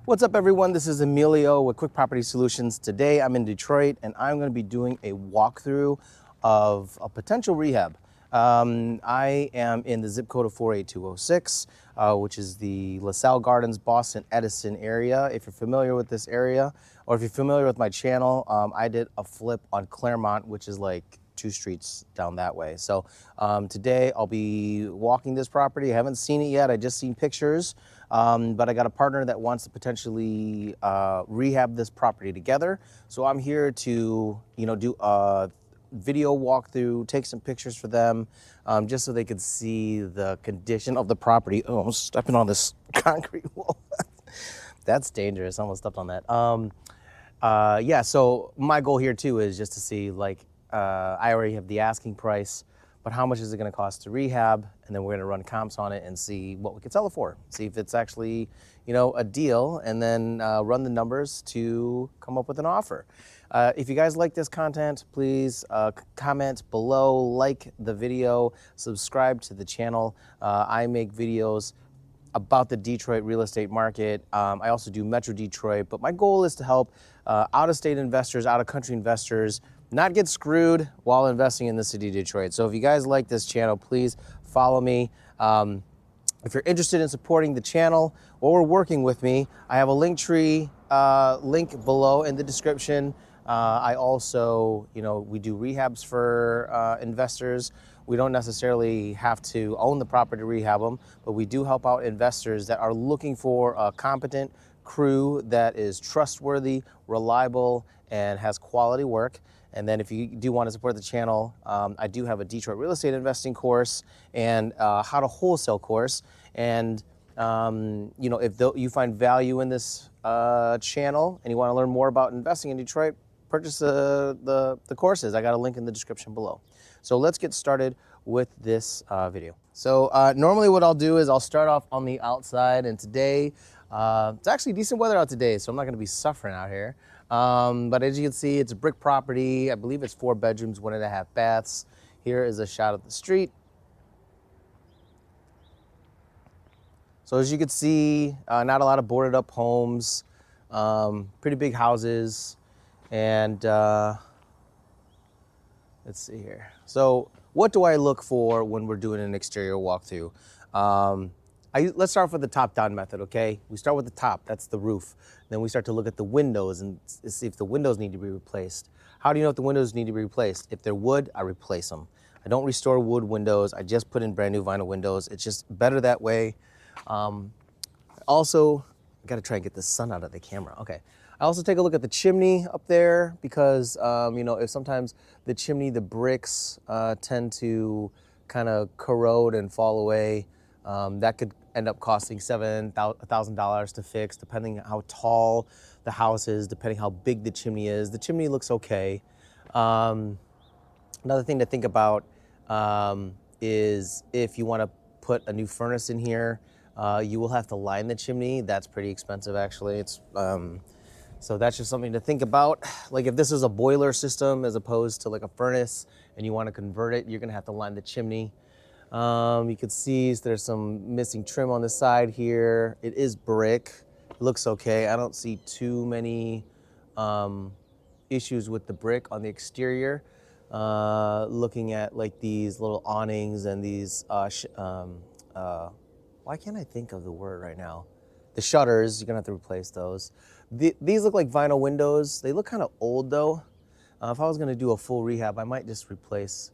What's up, everyone? This is Emilio with Quick Property Solutions. Today I'm in Detroit and I'm going to be doing a walkthrough of a potential rehab. I am in the zip code of 48206, which is the LaSalle Gardens, Boston, Edison area. If you're familiar with this area, or if you're familiar with my channel, I did a flip on Claremont, which is like 2 streets down that way. So today I'll be walking this property. I haven't seen it yet. I just seen pictures, but I got a partner that wants to potentially rehab this property together. So I'm here to, do a video walkthrough, take some pictures for them, just so they could see the condition of the property. Oh, I'm stepping on this concrete wall. That's dangerous. I almost stepped on that. Yeah, so my goal here too is just to see, I already have the asking price, but how much is it going to cost to rehab? And then we're going to run comps on it and see what we can sell it for. See if it's actually, a deal, and then run the numbers to come up with an offer. If you guys like this content, please comment below, like the video, subscribe to the channel. I make videos about the Detroit real estate market. I also do Metro Detroit, but my goal is to help out-of-state investors, out-of-country investors not get screwed while investing in the city of Detroit. So if you guys like this channel, please follow me. If you're interested in supporting the channel or working with me, I have a Linktree link below in the description. I also, we do rehabs for investors. We don't necessarily have to own the property to rehab them, but we do help out investors that are looking for a competent crew that is trustworthy, reliable, and has quality work. And then if you do want to support the channel, I do have a Detroit real estate investing course and how to wholesale course. And if you find value in this channel and you want to learn more about investing in Detroit, purchase the courses. I got a link in the description below. So let's get started with this video. So normally what I'll do is I'll start off on the outside, and today it's actually decent weather out today, so I'm not going to be suffering out here. But as you can see, it's a brick property. I believe it's 4 bedrooms, 1.5 baths. Here is a shot of the street. So as you can see, not a lot of boarded up homes, pretty big houses. And let's see here. So what do I look for when we're doing an exterior walkthrough? Let's start with the top-down method, okay? We start with the top, that's the roof. Then we start to look at the windows and see if the windows need to be replaced. How do you know if the windows need to be replaced? If they're wood, I replace them. I don't restore wood windows. I just put in brand new vinyl windows. It's just better that way. Also, I gotta try and get the sun out of the camera. Okay. I also take a look at the chimney up there because, if sometimes the chimney, the bricks tend to kind of corrode and fall away. That could end up costing $7,000 to fix, depending how tall the house is, depending how big the chimney is. The chimney looks okay. Another thing to think about is if you want to put a new furnace in here, you will have to line the chimney. That's pretty expensive, actually. So that's just something to think about. Like if this is a boiler system as opposed to like a furnace and you want to convert it, you're going to have to line the chimney. You can see there's some missing trim on the side here. It is brick. It looks okay. I don't see too many issues with the brick on the exterior. Looking at like these little awnings and these, why can't I think of the word right now? The shutters, you're gonna have to replace those. These look like vinyl windows. They look kind of old though. If I was gonna do a full rehab, I might just replace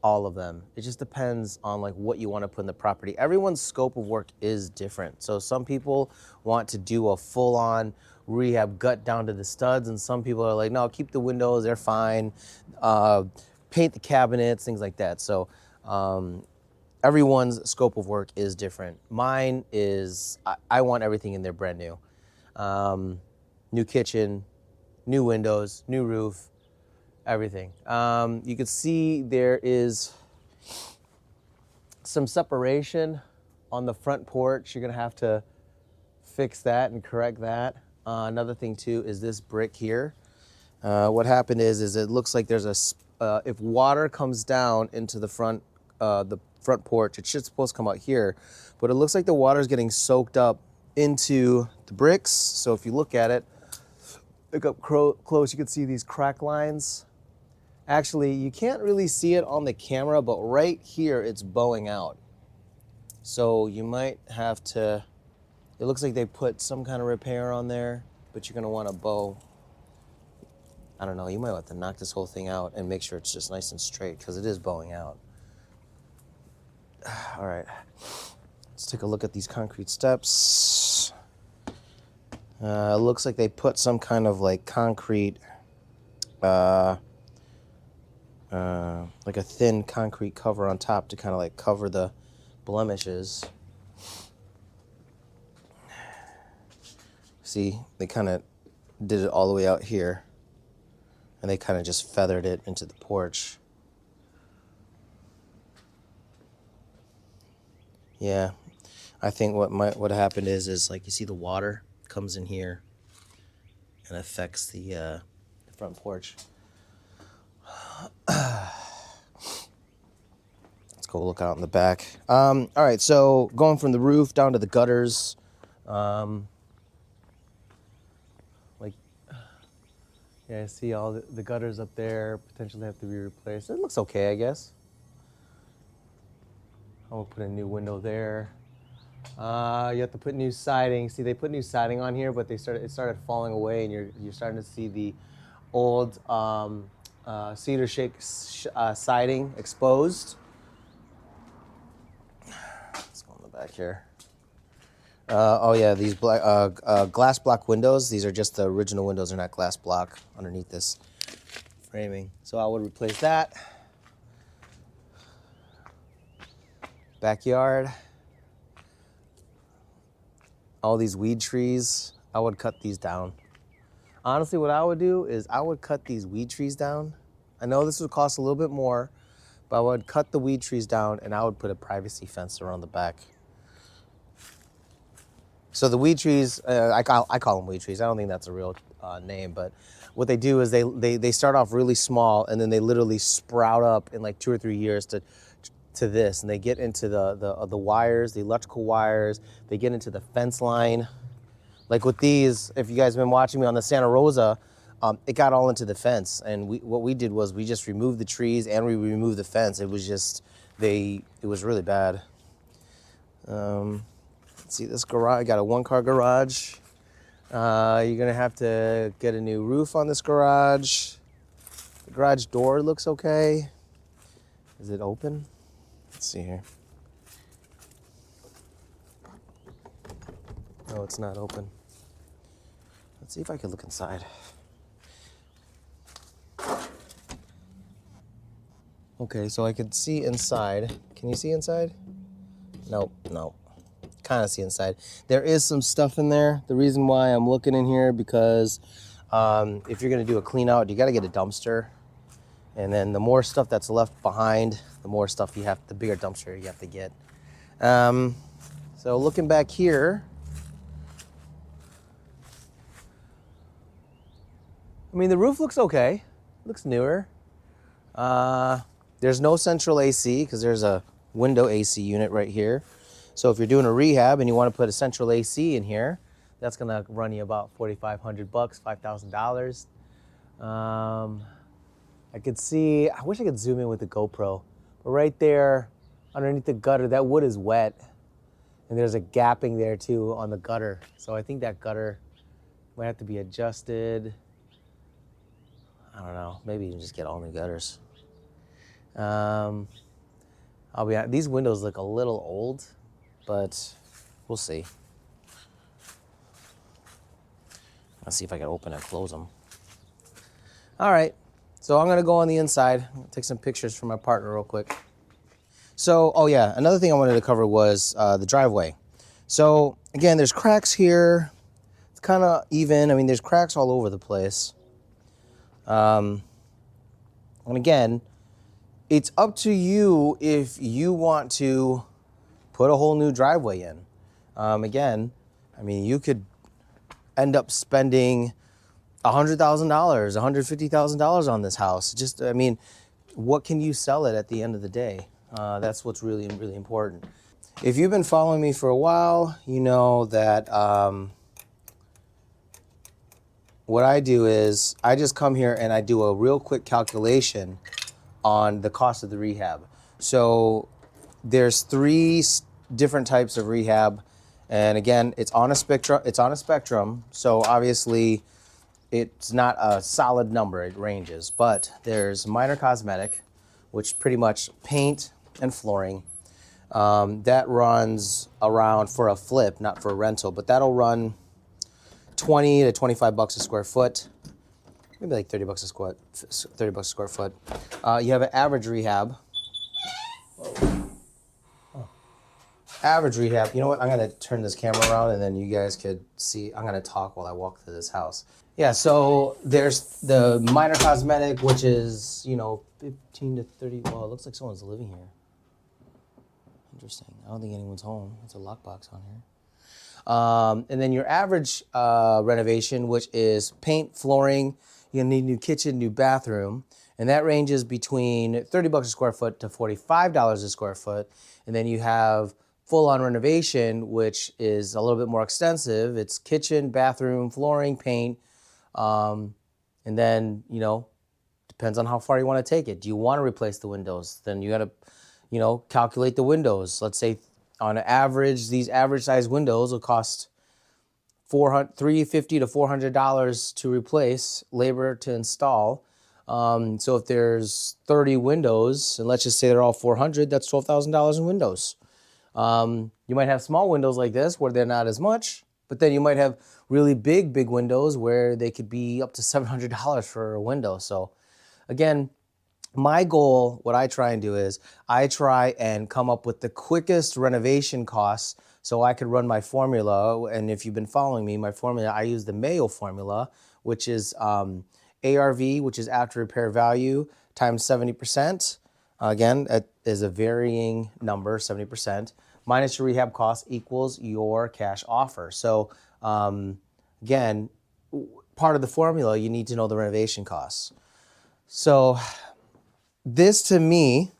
all of them. It just depends on like what you want to put in the property. Everyone's scope of work is different. So some people want to do a full-on rehab gut down to the studs, and some people are like, no, keep the windows, they're fine. Paint the cabinets, things like that. So everyone's scope of work is different. Mine is, I want everything in there brand new. New kitchen, new windows, new roof, everything. You can see there is some separation on the front porch. You're gonna have to fix that and correct that. Another thing too is this brick here. What happened is it looks like there's if water comes down into the front porch, it should supposed to come out here, but it looks like the water is getting soaked up into the bricks. So if you look at it, look up close, you can see these crack lines. Actually, you can't really see it on the camera, but right here it's bowing out. So you might have to, it looks like they put some kind of repair on there, but you're gonna wanna bow. I don't know, you might have to knock this whole thing out and make sure it's just nice and straight because it is bowing out. All right, let's take a look at these concrete steps. It looks like they put some kind of like concrete, like a thin concrete cover on top to kind of like cover the blemishes. See, they kind of did it all the way out here, and they kind of just feathered it into the porch. Yeah, I think what happened is like you see the water comes in here and affects the front porch. Let's go look out in the back. All right, so going from the roof down to the gutters, yeah, I see all the gutters up there potentially have to be replaced. It looks okay, I guess. I'm gonna put a new window there. You have to put new siding. See, they put new siding on here, but it started falling away, and you're starting to see the old cedar shake siding exposed. Let's go in the back here. Oh yeah, these glass block windows. These are just the original windows. They're not glass block underneath this framing. So I would replace that. Backyard. All these weed trees, I would cut these down. Honestly, what I would do is I would cut these weed trees down. I know this would cost a little bit more, but I would cut the weed trees down and I would put a privacy fence around the back. So the weed trees, I call them weed trees. I don't think that's a real name, but what they do is they start off really small and then they literally sprout up in like 2 or 3 years to this, and they get into the wires, the electrical wires. They get into the fence line. Like with these, if you guys have been watching me on the Santa Rosa, it got all into the fence. And what we did was we just removed the trees and we removed the fence. It was just it was really bad. Let's see this garage. I got a 1-car garage. You're gonna have to get a new roof on this garage. The garage door looks okay. Is it open? Let's see here. No, it's not open. Let's see if I can look inside. Okay, so I could see inside. Can you see inside? Nope, no. Kind of see inside. There is some stuff in there. The reason why I'm looking in here because if you're gonna do a clean out, you gotta get a dumpster. And then the more stuff that's left behind, the more stuff the bigger dumpster you have to get. So looking back here, I mean, the roof looks okay. It looks newer. There's no central AC because there's a window AC unit right here. So if you're doing a rehab and you want to put a central AC in here, that's gonna run you about $4,500, $5,000. I could see, I wish I could zoom in with the GoPro, but right there underneath the gutter, that wood is wet. And there's a gapping there too on the gutter. So I think that gutter might have to be adjusted. I don't know, maybe you can just get all new gutters. These windows look a little old, but we'll see. Let's see if I can open and close them. All right. So I'm gonna go on the inside, take some pictures for my partner real quick. So, oh yeah, another thing I wanted to cover was the driveway. So again, there's cracks here. It's kind of even. I mean, there's cracks all over the place. And again, it's up to you if you want to put a whole new driveway in. Again, I mean, you could end up spending $100,000, $150,000 on this house. Just, I mean, what can you sell it at the end of the day? That's what's really, really important. If you've been following me for a while, you know that what I do is I just come here and I do a real quick calculation on the cost of the rehab. So there's three different types of rehab, and again, it's on a spectrum. It's on a spectrum. So obviously, it's not a solid number. It ranges, but there's minor cosmetic, which pretty much paint and flooring. That runs around for a flip, not for a rental, but that'll run 20 to 25 bucks a square foot. Maybe like 30 bucks a square foot. You have an average rehab. Average rehab. You know what? I'm gonna turn this camera around and then you guys could see. I'm gonna talk while I walk through this house. Yeah, so there's the minor cosmetic, which is, you know, 15 to 30. Well, it looks like someone's living here. Interesting. I don't think anyone's home. It's a lockbox on here. And then your average renovation, which is paint, flooring, you need new kitchen, new bathroom, and that ranges between 30 bucks a square foot to $45 a square foot. And then you have full-on renovation, which is a little bit more extensive. It's kitchen, bathroom, flooring, paint, and then, you know, depends on how far you want to take it. Do you want to replace the windows? Then you got to, you know, calculate the windows. Let's say on average, these average size windows will cost $350 to $400 to replace, labor to install. So if there's 30 windows, and let's just say they're all 400, that's $12,000 in windows. You might have small windows like this where they're not as much, but then you might have really big windows where they could be up to $700 for a window. So again, my goal, what I try and do is I try and come up with the quickest renovation costs so I could run my formula. And if you've been following me, my formula, I use the Mayo formula, which is ARV, which is after repair value, times 70%. Again, that is a varying number, 70%, minus your rehab cost equals your cash offer. So again, part of the formula, you need to know the renovation costs. So this to me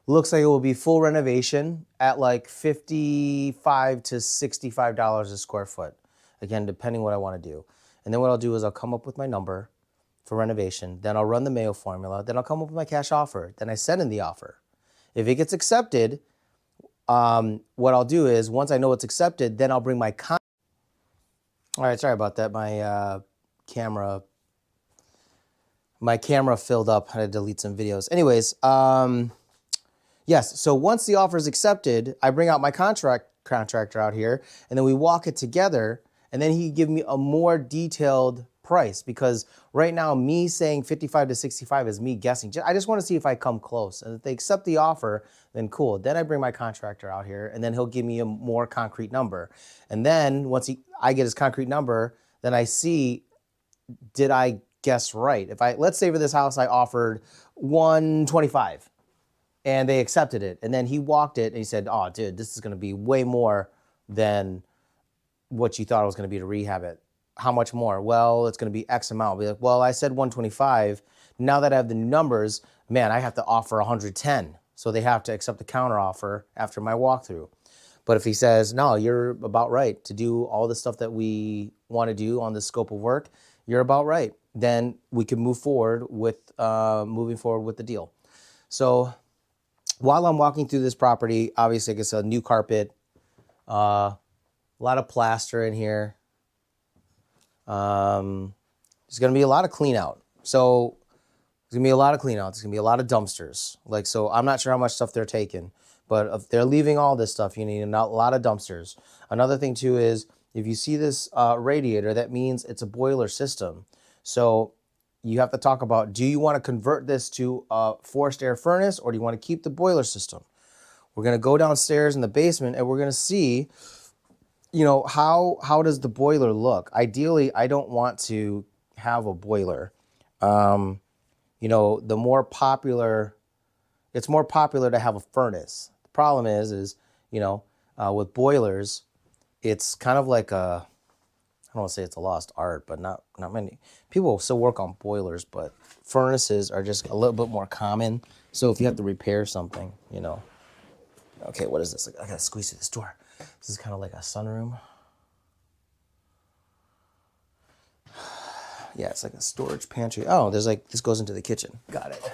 looks like it will be full renovation at like $55 to $65 a square foot. Again, depending what I want to do. And then what I'll do is I'll come up with my number for renovation. Then I'll run the Mayo formula. Then I'll come up with my cash offer. Then I send in the offer. If it gets accepted, what I'll do is once I know it's accepted, then I'll bring my All right, sorry about that. My camera filled up. I had to delete some videos. Anyways, yes, so once the offer is accepted, I bring out my contractor out here, and then we walk it together, and then he give me a more detailed price, because right now me saying 55 to 65 is me guessing. I just want to see if I come close, and if they accept the offer, then cool. Then I bring my contractor out here, and then he'll give me a more concrete number. And then once I get his concrete number, then I see, did I guess right? Let's say for this house I offered 125 and they accepted it, and then he walked it and he said, oh dude, this is going to be way more than what you thought it was going to be to rehab it. How much more? Well, it's going to be X amount. I'll be like, well, I said 125. Now that I have the new numbers, man, I have to offer 110. So they have to accept the counter offer after my walkthrough. But if he says, no, you're about right to do all the stuff that we want to do on the scope of work, you're about right, then we can move forward with moving forward with the deal. So while I'm walking through this property, obviously it's a new carpet, a lot of plaster in here. There's going to be a lot of clean out. So there's going to be a lot of clean out. There's going to be a lot of dumpsters. So I'm not sure how much stuff they're taking, but if they're leaving all this stuff, you need a lot of dumpsters. Another thing too is if you see this radiator, that means it's a boiler system. So you have to talk about, do you want to convert this to a forced air furnace, or do you want to keep the boiler system? We're going to go downstairs in the basement and we're going to see, how does the boiler look? Ideally, I don't want to have a boiler. The more popular, it's more popular to have a furnace. The problem is with boilers, it's kind of like I don't want to say it's a lost art, but not many people still work on boilers, but furnaces are just a little bit more common. So if you have to repair something, okay, what is this? I gotta squeeze through this door. This is kind of like a sunroom. Yeah, it's like a storage pantry. Oh, there's like, this goes into the kitchen. Got it.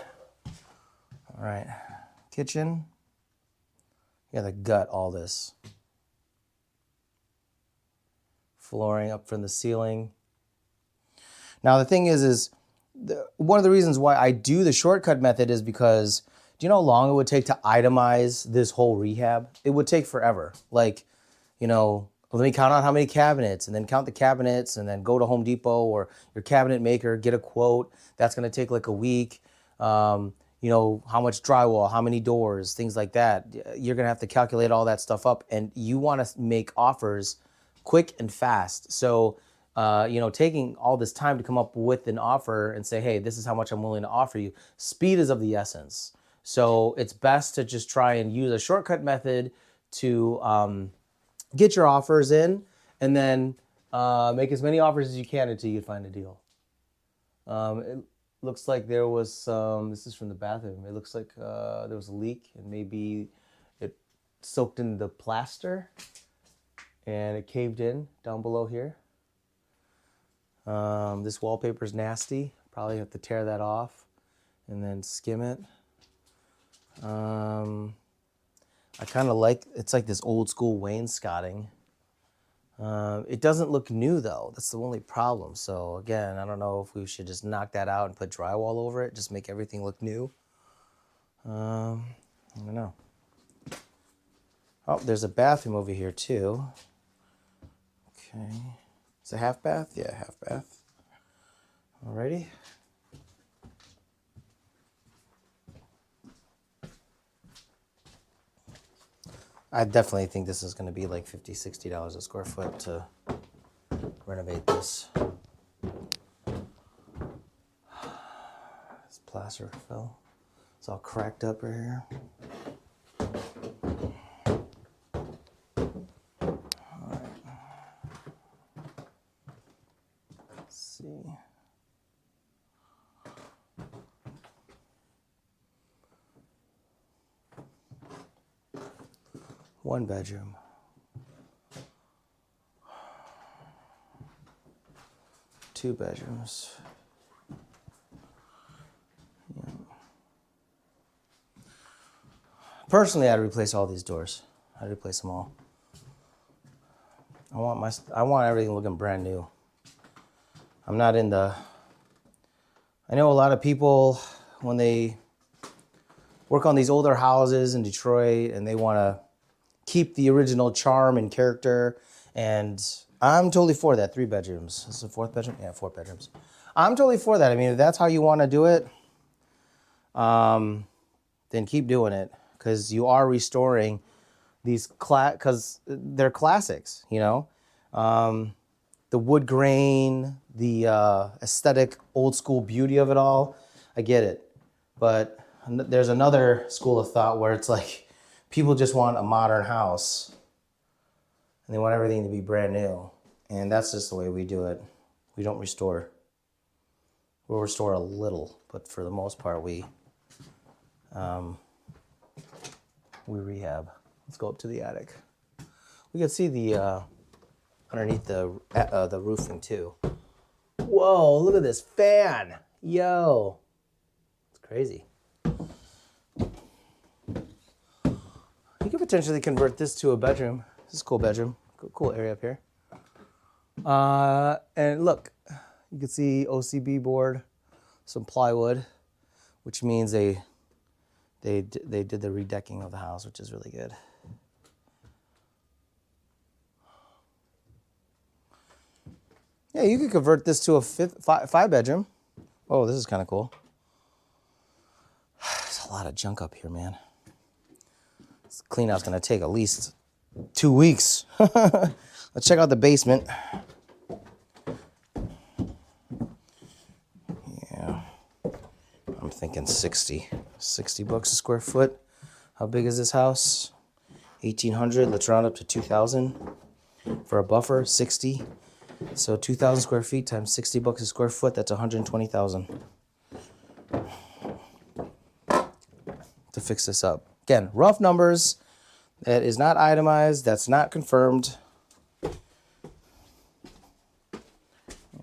All right, kitchen. Yeah, the gut, all this. Flooring up from the ceiling. Now the thing is one of the reasons why I do the shortcut method is because, do you know how long it would take to itemize this whole rehab? It would take forever. Like, you know, let me count out how many cabinets, and then count the cabinets, and then go to Home Depot or your cabinet maker, get a quote. That's gonna take like a week. You know, how much drywall, how many doors, things like that. You're gonna have to calculate all that stuff up, and you wanna make offers quick and fast. So, you know, taking all this time to come up with an offer and say, hey, this is how much I'm willing to offer you. Speed is of the essence. So it's best to just try and use a shortcut method to get your offers in, and then make as many offers as you can until you find a deal. It looks like there was some, this is from the bathroom. It looks like there was a leak, and maybe it soaked in the plaster and it caved in down below here. This wallpaper is nasty. Probably have to tear that off and then skim it. I kind of like, it's like this old school wainscoting. It doesn't look new though. That's the only problem. So again, I don't know if we should just knock that out and put drywall over it, just make everything look new. I don't know. Oh, there's a bathroom over here too. Okay. It's a half bath? Yeah, half bath. Alrighty. I definitely think this is going to be like $50, $60 a square foot to renovate this. This plaster fell. It's all cracked up right here. See. One bedroom. Two bedrooms. Yeah. Personally, I'd replace all these doors. I'd replace them all. I want everything looking brand new. I'm not in the, I know a lot of people, when they work on these older houses in Detroit and they want to keep the original charm and character, and I'm totally for that. 3 bedrooms. This is a 4th bedroom? Yeah, 4 bedrooms. I'm totally for that. I mean, if that's how you want to do it, then keep doing it, because you are restoring these, because they're classics, you know? The wood grain, the aesthetic, old school beauty of it all, I get it. But there's another school of thought where it's like, people just want a modern house and they want everything to be brand new. And that's just the way we do it. We don't restore. We'll restore a little, but for the most part, we rehab. Let's go up to the attic. We can see the underneath the roofing too. Whoa, look at this fan. Yo, it's crazy. You could potentially convert this to a bedroom. This is a cool bedroom. Cool area up here. And look, you can see OCB board, some plywood, which means they did the redecking of the house, which is really good. Yeah, you could convert this to a 5 bedroom. Oh, this is kind of cool. There's a lot of junk up here, man. This clean out's gonna take at least 2 weeks. Let's check out the basement. Yeah, I'm thinking 60 bucks a square foot. How big is this house? 1,800, let's round up to 2,000. For a buffer, 60. So 2,000 square feet times 60 bucks a square foot, that's 120,000 to fix this up. Again, rough numbers. That is not itemized. That's not confirmed.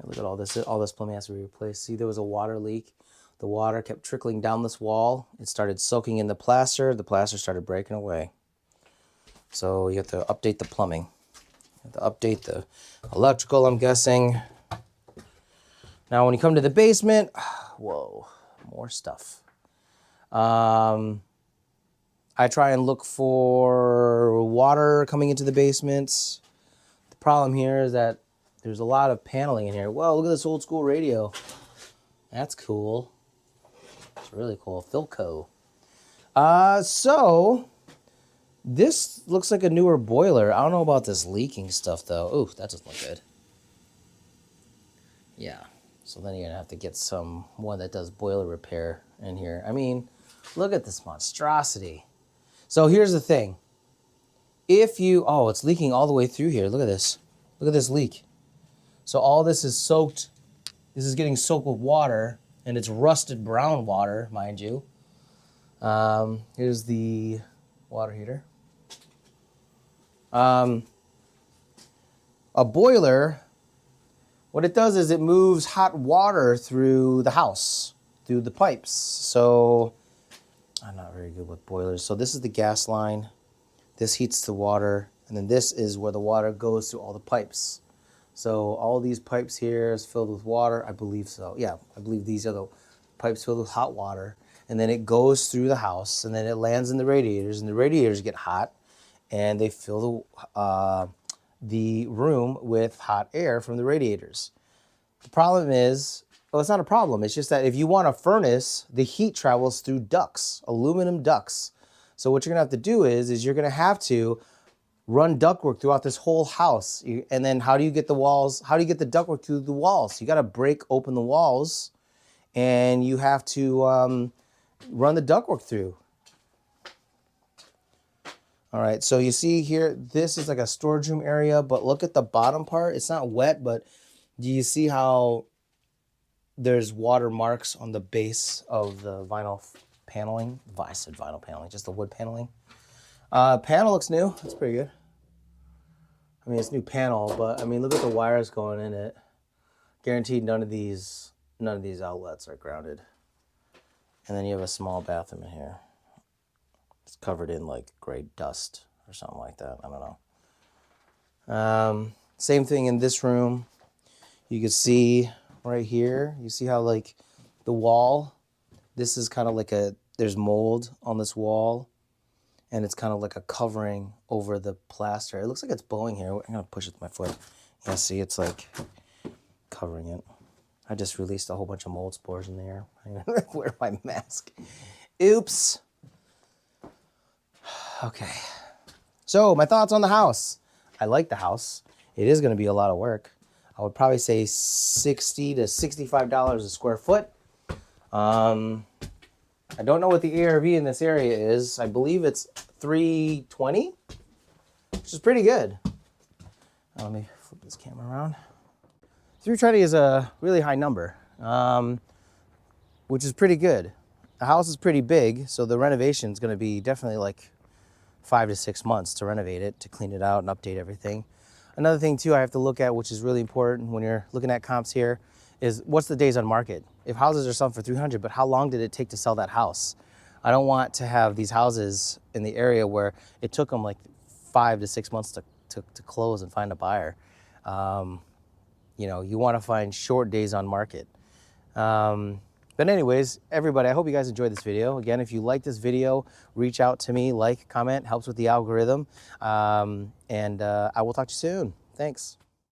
Look at all this plumbing has to be replaced. See, there was a water leak. The water kept trickling down this wall. It started soaking in the plaster. The plaster started breaking away. So you have to update the plumbing. You have to update the electrical, I'm guessing. Now, when you come to the basement, whoa, more stuff. I try and look for water coming into the basement. The problem here is that there's a lot of paneling in here. Whoa, look at this old school radio. That's cool. It's really cool. Philco. So this looks like a newer boiler. I don't know about this leaking stuff though. Ooh, that doesn't look good. Yeah. So then you're gonna have to get one that does boiler repair in here. I mean, look at this monstrosity. So here's the thing. It's leaking all the way through here. Look at this. Look at this leak. So all this is soaked. This is getting soaked with water, and it's rusted brown water, mind you. Here's the water heater. A boiler, what it does is it moves hot water through the house, through the pipes. So I'm not very good with boilers. So this is the gas line. This heats the water, and then this is where the water goes through all the pipes. So all these pipes here is filled with water. I believe so. Yeah, I believe these are the pipes filled with hot water. And then it goes through the house, and then it lands in the radiators, and the radiators get hot, and they fill the room with hot air from the radiators. The problem is, well, it's not a problem. It's just that if you want a furnace, the heat travels through ducts, aluminum ducts. So what you're gonna have to do is you're gonna have to run ductwork throughout this whole house. And then how do you get the walls? How do you get the ductwork through the walls? You got to break open the walls, and you have to run the ductwork through. All right, so you see here, this is like a storage room area, but look at the bottom part. It's not wet, but do you see how there's water marks on the base of the vinyl paneling? I said vinyl paneling, just the wood paneling. Panel looks new. That's pretty good. I mean, it's new panel, but I mean, look at the wires going in it. Guaranteed none of these outlets are grounded. And then you have a small bathroom in here. It's covered in like gray dust or something like that. I don't know. Same thing in this room. You can see right here, you see how like the wall, this is kind of like there's mold on this wall. And it's kind of like a covering over the plaster. It looks like it's bowing here. I'm gonna push it with my foot. Yeah, see, it's like covering it. I just released a whole bunch of mold spores in there. I'm gonna wear my mask. Oops. Okay. So my thoughts on the house. I like the house. It is gonna be a lot of work. I would probably say $60 to $65 a square foot. I don't know what the ARV in this area is. I believe it's $320, which is pretty good. Let me flip this camera around. $320 is a really high number, which is pretty good. The house is pretty big, so the renovation is going to be definitely like 5 to 6 months to renovate it, to clean it out and update everything. Another thing too I have to look at, which is really important when you're looking at comps here, is what's the days on market? If houses are selling for $300, but how long did it take to sell that house? I don't want to have these houses in the area where it took them like 5 to 6 months to close and find a buyer. You know, you want to find short days on market. But anyways, everybody, I hope you guys enjoyed this video. Again, if you like this video, reach out to me, like, comment, helps with the algorithm. I will talk to you soon. Thanks.